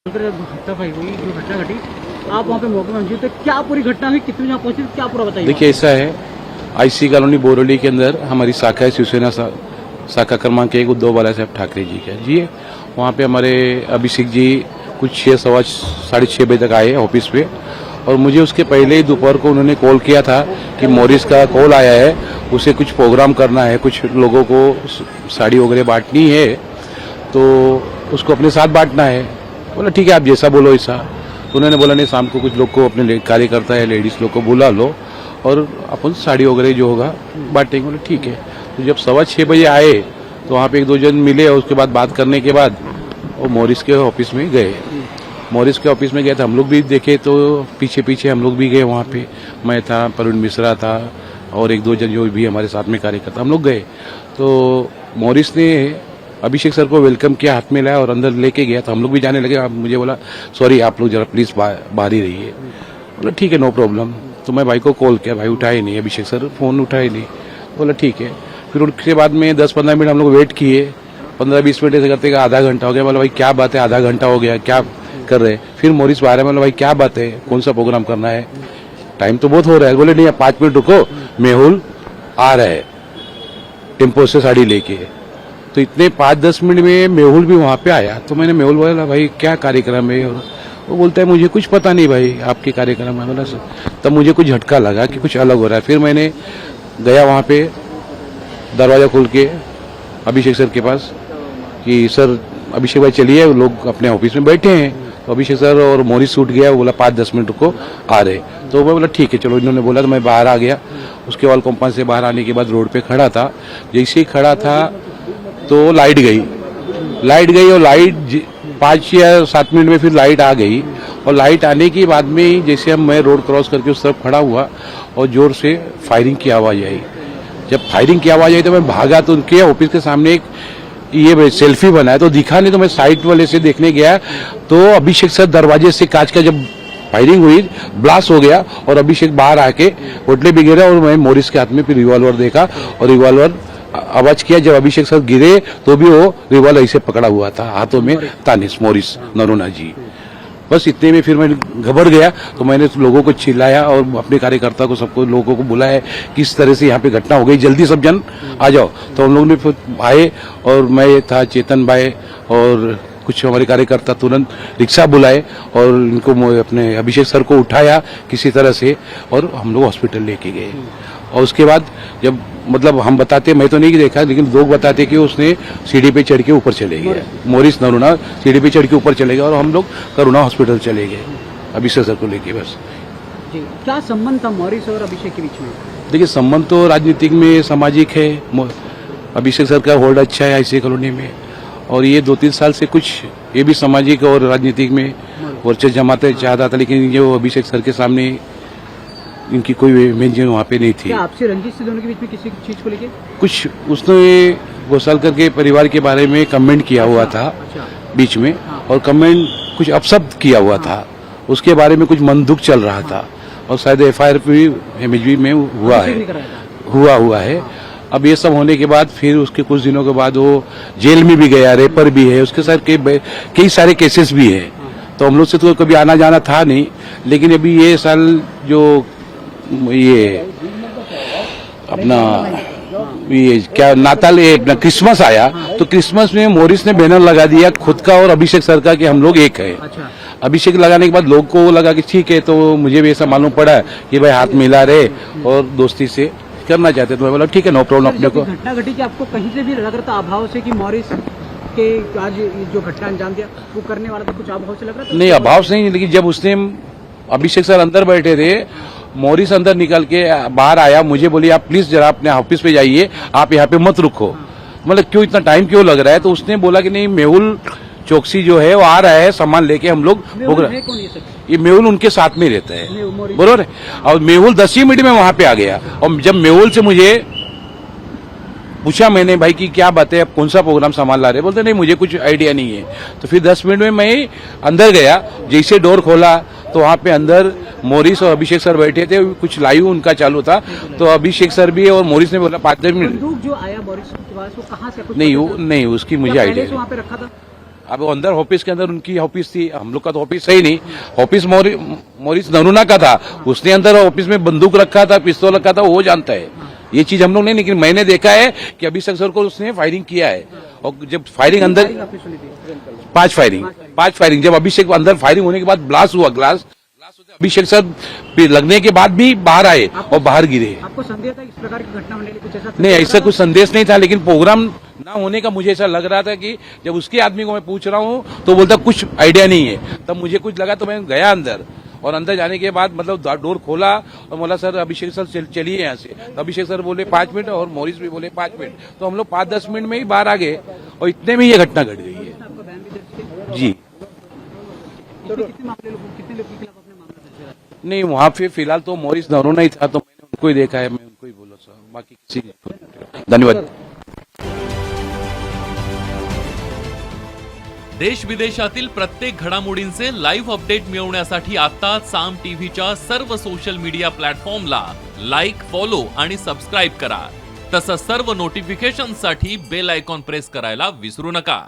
घटना हुई जो घटना घटी आप वहाँ पे मौके में मौजूद थे, क्या पूरी घटना हुई, कितने यहाँ पहुंचे, क्या पूरा बताइए। देखिए ऐसा है, आईसी कॉलोनी बोरोली के अंदर हमारी शाखा है, शिवसेना शाखा क्रमांक 1 उद्धव बाला साहब ठाकरे जी का जी है। वहाँ पे हमारे अभिषेक जी कुछ 6:15 बजे तक आए ऑफिस पे, और मुझे उसके पहले ही दोपहर को उन्होंने कॉल किया था कि मॉरिस का कॉल आया है, उसे कुछ प्रोग्राम करना है, कुछ लोगों को साड़ी वगैरह बांटनी है, तो उसको अपने साथ बांटना है। बोला ठीक है, आप जैसा बोलो ऐसा। तो उन्होंने बोला नहीं, शाम को कुछ लोग को अपने कार्यकर्ता है लेडीज लोग को बुला लो और अपन साड़ी वगैरह जो होगा बांटेंगे। बोले ठीक है। तो जब 6:15 बजे आए तो वहाँ पे 1-2 जन मिले, और उसके बाद बात करने के बाद वो मॉरिस के ऑफिस में गए। मॉरिस के ऑफिस में गए तो हम लोग भी देखे, तो पीछे पीछे हम लोग भी गए वहाँ पे। मैं था, प्रवीण मिश्रा था और 1-2 जन जो भी हमारे साथ में कार्यकर्ता, हम लोग गए। तो मॉरिस ने अभिषेक सर को वेलकम किया, हाथ में लाया और अंदर लेके गया। तो हम लोग भी जाने लगे। मुझे बोला सॉरी आप लोग जरा प्लीज बाहर ही रहिए। बोला ठीक है, नो प्रॉब्लम। तो मैं भाई को कॉल किया, भाई उठाए नहीं, अभिषेक सर फोन उठाए नहीं। बोला ठीक है। फिर उसके बाद में 10-15 मिनट हम लोग वेट किए। 15-20 मिनट ऐसे करते आधा घंटा हो गया। बोला भाई क्या बात है, आधा घंटा हो गया, क्या कर रहे हैं। फिर मॉरिस बाहर है। बोला भाई क्या बात है, कौन सा प्रोग्राम करना है, टाइम तो बहुत हो रहा है। बोले नहीं, 5 मिनट रुको, मेहुल आ रहा है टेम्पो से साड़ी लेके। तो इतने 5-10 मिनट में मेहुल भी वहाँ पे आया। तो मैंने मेहुल बोला भाई क्या कार्यक्रम है, और वो बोलता है मुझे कुछ पता नहीं भाई आपके कार्यक्रम है। बोला तब मुझे कुछ झटका लगा कि कुछ अलग हो रहा है। फिर मैंने गया वहाँ पे, दरवाजा खोल के अभिषेक सर के पास कि सर अभिषेक भाई चलिए, लोग अपने ऑफिस में बैठे हैं। तो अभिषेक सर और मॉरिस छूट गया, बोला 5-10 मिनट को आ रहे। तो मैं बोला ठीक है चलो। इन्होंने बोला तो मैं बाहर आ गया। उसके बाद कंपाउंड से बाहर आने के बाद रोड पे खड़ा था। जैसे ही खड़ा था तो लाइट गई और लाइट 5 या 7 मिनट में फिर लाइट आ गई। और लाइट आने के बाद में जैसे मैं रोड क्रॉस करके उस तरफ खड़ा हुआ और जोर से फायरिंग की आवाज आई। जब फायरिंग की आवाज आई तो मैं भागा, तो उनके ऑफिस के सामने एक ये सेल्फी बनाया तो दिखा नहीं। तो मैं साइड वाले से देखने गया तो अभिषेक सर दरवाजे से कांच का जब फायरिंग हुई, ब्लास्ट हो गया और अभिषेक बाहर आके होटले भी गिरा। और मैं मॉरिस के हाथ में फिर रिवॉल्वर देखा और रिवॉल्वर आवाज किया। जब अभिषेक सर गिरे तो भी वो रिवॉल्वर ऐसे पकड़ा हुआ था हाथों में, तानिश मॉरिस नरोना जी। बस इतने में फिर मैं घबरा गया। तो मैंने लोगों को चिल्लाया और अपने कार्यकर्ता को, सबको, लोगों को बुलाया किस तरह से यहाँ पे घटना हो गई, जल्दी सब जन आ जाओ। तो हम लोग ने फिर आए और मैं था, चेतन भाई और कुछ हमारे कार्यकर्ता तुरंत रिक्शा बुलाए और इनको अपने अभिषेक सर को उठाया किसी तरह से और हम लोग हॉस्पिटल लेके गए। और उसके बाद जब मतलब हम बताते, मैं तो नहीं देखा लेकिन लोग बताते कि उसने सीढ़ी पे चढ़ के ऊपर चले गए, मॉरिस नरोना सीढ़ी पे चढ़ के ऊपर चले गए और हम लोग करुणा हॉस्पिटल चले गए अभिषेक सर को लेके। बस जी, क्या संबंध था मॉरिस और अभिषेक के बीच में? देखिए संबंध तो राजनीतिक में सामाजिक है। अभिषेक सर का होल्ड अच्छा है आईसी कॉलोनी में, और ये 2-3 साल से कुछ ये भी सामाजिक और राजनीतिक में वर्चस्व जमाते चाहता था, लेकिन जो अभिषेक सर के सामने इनकी कोई मेंशन वहाँ पे नहीं थी। क्या आपसे रंजिश से दोनों के बीच में किसी चीज को लेके कुछ उसने घोसालकर के परिवार के बारे में कमेंट किया हुआ था बीच में, और कमेंट कुछ अपशब्द किया हुआ था, उसके बारे में कुछ मन दुख चल रहा था और शायद FIR भी MHB में हुआ है। अब ये सब होने के बाद फिर उसके कुछ दिनों के बाद वो जेल में भी गया, रेपर भी है, उसके साथ कई सारे केसेस भी है। तो हम लोग से तो कभी आना जाना था नहीं, लेकिन अभी ये साल जो ये अपना ये क्या नाताल अपना क्रिसमस आया, तो क्रिसमस में मॉरिस ने बैनर लगा दिया खुद का और अभिषेक सर का कि हम लोग एक है। अभिषेक लगाने के बाद लोग को लगा कि ठीक है, तो मुझे भी ऐसा मालूम पड़ा कि भाई हाथ मिला रहे और दोस्ती से करना चाहते। तो मैं बोला ठीक है, नो प्रॉब्लम। अपने को घटना घटी कि आपको कहीं से भी लग रहा था अभाव से कि मॉरिस के आज जो घटना अंजाम दिया वो करने वाला था, कुछ अभाव से लग रहा था? नहीं, अभाव से नहीं, लेकिन जब उसने अभिषेक सर अंदर बैठे थे, मॉरिस अंदर निकल के बाहर आया, मुझे बोली आप प्लीज जरा अपने ऑफिस पे जाइए, आप यहाँ पे मत रुको। मतलब क्यों इतना टाइम क्यों लग रहा है? तो उसने बोला कि नहीं, मेहुल चौकसी जो है वो आ रहा है सामान लेके, हम लोग ये मेहुल उनके साथ में रहता है, बरोबर है। और मेहुल 10 ही मिनट में वहां पे आ गया। और जब मेहुल से मुझे पूछा मैंने भाई कि क्या बात है, आप कौन सा प्रोग्राम सामान ला रहे, बोलते नहीं मुझे कुछ आइडिया नहीं है। तो फिर 10 मिनट में मैं अंदर गया, जैसे डोर खोला तो वहाँ पे अंदर मॉरिस और अभिषेक सर बैठे थे, कुछ लाइव उनका चालू था। तो अभिषेक सर भी और मॉरिस ने बोला 5-10 मिनट। जो आया मॉरिस के पास वो कहाँ से? नहीं उसकी मुझे आइडिया वहाँ पे रखा था? अब अंदर ऑफिस के अंदर उनकी ऑफिस थी, हम लोग का तो ऑफिस है ही नहीं। ऑफिस मॉरिस नरूना का था, उसने अंदर ऑफिस में बंदूक रखा था, पिस्तौल रखा था, वो जानता है। ये चीज हम लोग नहीं, लेकिन मैंने देखा है कि अभिषेक सर को उसने फायरिंग किया है। और जब फायरिंग अंदर आपने सुनी थी? 5 फायरिंग जब अभिषेक अंदर फायरिंग होने के बाद ब्लास्ट हुआ, ग्लास होते अभिषेक सर लगने के बाद भी बाहर आए और बाहर गिरे। आपको संदेह था इस प्रकार की घटना होने के लिए? कुछ ऐसा नहीं, ऐसा कुछ संदेश नहीं था, लेकिन प्रोग्राम ना होने का मुझे ऐसा लग रहा था कि जब उसके आदमी को मैं पूछ रहा हूँ तो बोलता कुछ आइडिया नहीं है। तब मुझे कुछ लगा तो मैं गया अंदर, और अंदर जाने के बाद मतलब डोर खोला और बोला सर अभिषेक सर चलिए यहाँ से। तो अभिषेक सर बोले 5 मिनट और मॉरिस भी बोले 5 मिनट, तो हम लोग 5-10 मिनट में ही बाहर आ गए और इतने में ये घटना घट गई है। आपका बयान भी दर्ज किया? जी कितने लोगों के खिलाफ आपने मामला दर्ज किया? नहीं, वहाँ पे फिलहाल तो मॉरिस नरोना ही था, तो मैंने उनको ही देखा है, मैं उनको ही बोला सर, बाकी किसी ने। धन्यवाद। देश विदेशातील प्रत्येक घडामोडींचे लाईव्ह अपडेट मिळवण्यासाठी आता साम टीव्हीच्या सर्व सोशल मीडिया प्लॅटफॉर्मला लाईक, फॉलो आणि सबस्क्राईब करा। तसंच सर्व नोटिफिकेशनसाठी बेल आयकॉन प्रेस करायला विसरू नका।